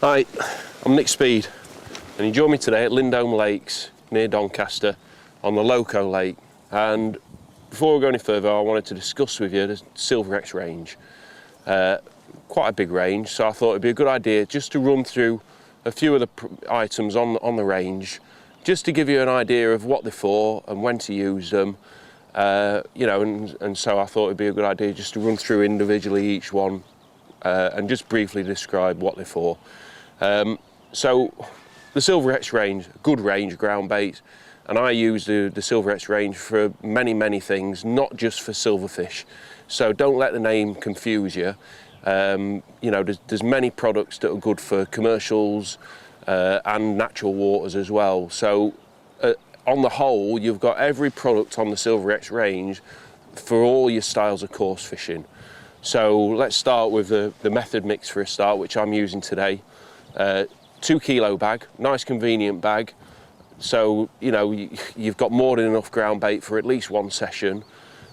Hi, I'm Nick Speed, and you join me today at Lindholme Lakes near Doncaster on the Loco Lake. And before we go any further, I wanted to discuss with you the Silver X range. Quite a big range, so I thought it'd be a good idea just to run through a few of the items on the range, just to give you an idea of what they're for and when to use them. You know, and so I thought it'd be a good idea just to run through individually each one and just briefly describe what they're for. So the Silver X range, good range of ground baits, and I use the Silver X range for many things, not just for silverfish. So don't let the name confuse you. You know, there's many products that are good for commercials and natural waters as well. So on the whole, you've got every product on the Silver X range for all your styles of coarse fishing. So let's start with the method mix for a start, which I'm using today. 2 kilo bag, nice convenient bag. So, you know, you've got more than enough ground bait for at least one session.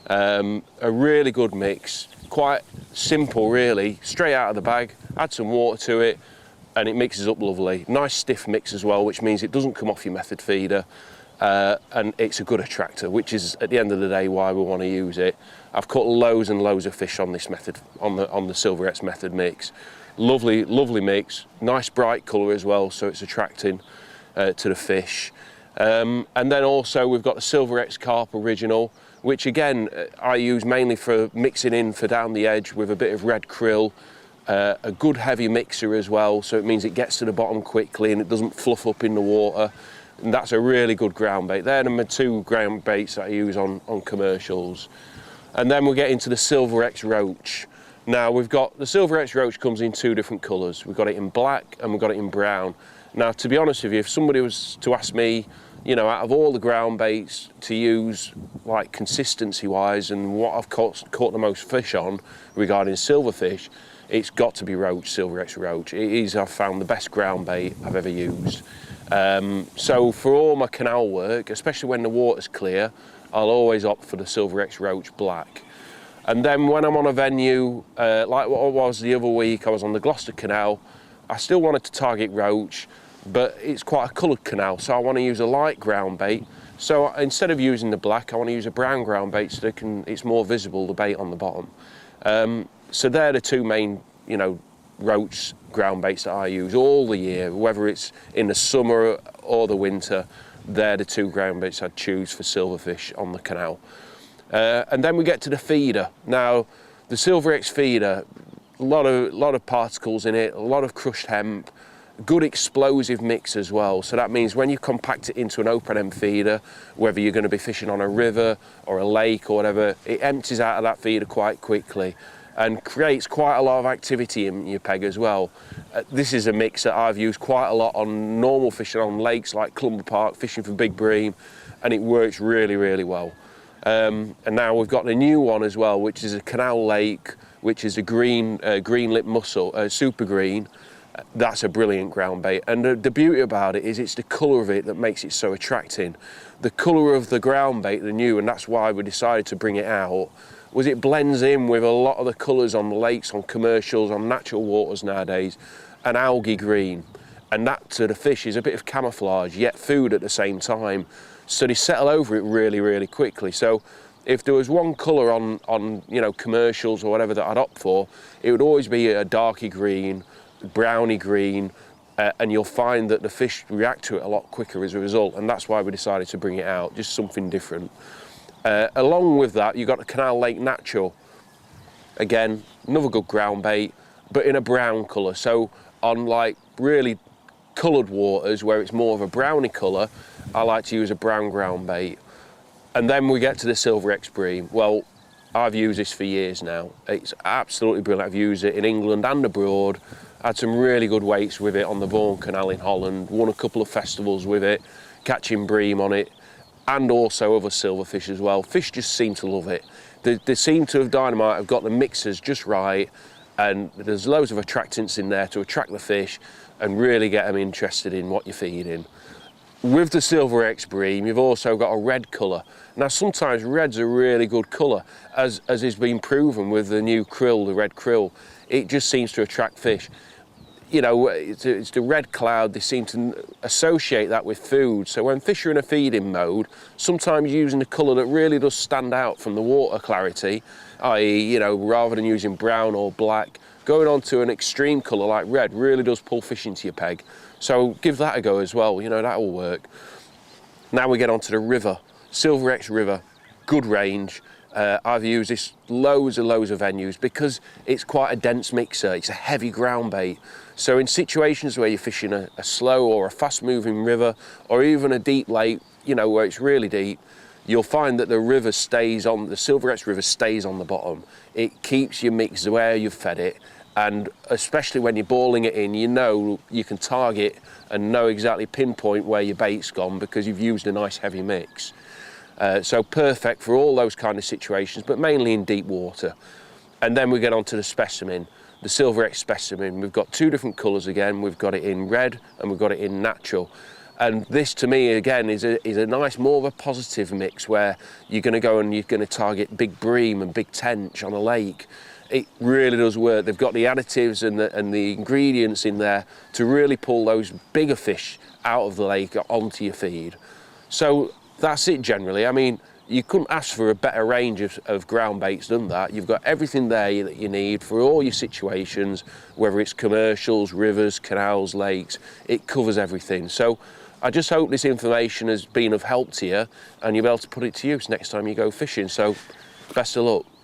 A really good mix, quite simple really, straight out of the bag, add some water to it and it mixes up lovely. Nice stiff mix as well, which means it doesn't come off your method feeder. And it's a good attractor, which is at the end of the day why we want to use it. I've caught loads and loads of fish on this method, on the Silver X method mix. Lovely mix, nice bright colour as well, so it's attracting to the fish. And then also we've got the Silver X Carp Original, which again I use mainly for mixing in for down the edge with a bit of red krill. A good heavy mixer as well, so it means it gets to the bottom quickly and it doesn't fluff up in the water. And that's a really good ground bait. They're the 2 ground baits that I use on commercials. And then we'll get into the Silver X Roach. Now we've got, the Silver X Roach comes in 2 different colours. We've got it in black and we've got it in brown. Now to be honest with you, if somebody was to ask me, you know, out of all the ground baits to use, like consistency wise and what I've caught the most fish on regarding silverfish, it's got to be Roach, Silver X Roach. It is, I've found, the best ground bait I've ever used. So for all my canal work, especially when the water's clear, I'll always opt for the Silver X Roach Black. And then when I'm on a venue, like what I was the other week, I was on the Gloucester Canal, I still wanted to target roach, but it's quite a coloured canal, so I want to use a light ground bait. So instead of using the black, I want to use a brown ground bait so it's more visible, the bait on the bottom. So they're the 2 main, you know, roach ground baits that I use all the year, whether it's in the summer or the winter. They're the 2 ground baits I'd choose for silverfish on the canal. And then we get to the feeder. Now the Silver X feeder, a lot of particles in it, a lot of crushed hemp, good explosive mix as well. So that means when you compact it into an open end feeder, whether you're going to be fishing on a river or a lake or whatever, it empties out of that feeder quite quickly and creates quite a lot of activity in your peg as well. This is a mix that I've used quite a lot on normal fishing on lakes like Clumber Park, fishing for big bream, and it works really well. And now we've got the new one as well, which is a canal lake, which is a green lip mussel, super green. That's a brilliant ground bait, and the beauty about it is it's the colour of it that makes it so attracting. The colour of the ground bait, the new, and that's why we decided to bring it out, was it blends in with a lot of the colours on the lakes, on commercials, on natural waters nowadays, an algae green. And that to the fish is a bit of camouflage, yet food at the same time. So they settle over it really quickly. So if there was one colour on you know, commercials or whatever that I'd opt for, it would always be a darky green, browny green, and you'll find that the fish react to it a lot quicker as a result, and that's why we decided to bring it out, just something different. Along with that, you've got the Canal Lake Natural. Again, another good ground bait, but in a brown colour. So on like really coloured waters where it's more of a browny colour, I like to use a brown ground bait. And then we get to the Silver X Bream. Well, I've used this for years now. It's absolutely brilliant. I've used it in England and abroad. Had some really good weights with it on the Vaughan Canal in Holland, won a couple of festivals with it, catching bream on it, and also other silverfish as well. Fish just seem to love it. They seem to have, Dynamite have got the mixers just right, and there's loads of attractants in there to attract the fish and really get them interested in what you're feeding. With the Silver X Bream, you've also got a red colour. Now sometimes red's a really good colour, as has been proven with the new krill, the red krill. It just seems to attract fish. you know, it's the red cloud. They seem to associate that with food. So when fish are in a feeding mode, sometimes using a colour that really does stand out from the water clarity, i.e., you know, rather than using brown or black, going on to an extreme colour like red really does pull fish into your peg. So give that a go as well, you know, that will work. Now we get onto the river, Silver X River, good range. I've used this loads of venues because it's quite a dense mixer. It's a heavy ground bait. So in situations where you're fishing a slow or a fast moving river, or even a deep lake, you know, where it's really deep, you'll find that the river stays on, the Silver X River stays on the bottom. It keeps your mix where you've fed it. And especially when you're balling it in, you know you can target and know exactly pinpoint where your bait's gone because you've used a nice heavy mix. So perfect for all those kind of situations, but mainly in deep water. And then we get on to the specimen, the Silver X specimen. We've got two different colours again. We've got it in red and we've got it in natural. And this to me again is a nice, more of a positive mix where you're going to go and you're going to target big bream and big tench on a lake. It really does work. They've got the additives and the ingredients in there to really pull those bigger fish out of the lake onto your feed. So that's it generally. I mean, you couldn't ask for a better range of ground baits than that. You've got everything there that you need for all your situations, whether it's commercials, rivers, canals, lakes, it covers everything. So I just hope this information has been of help to you and you'll be able to put it to use next time you go fishing. So best of luck.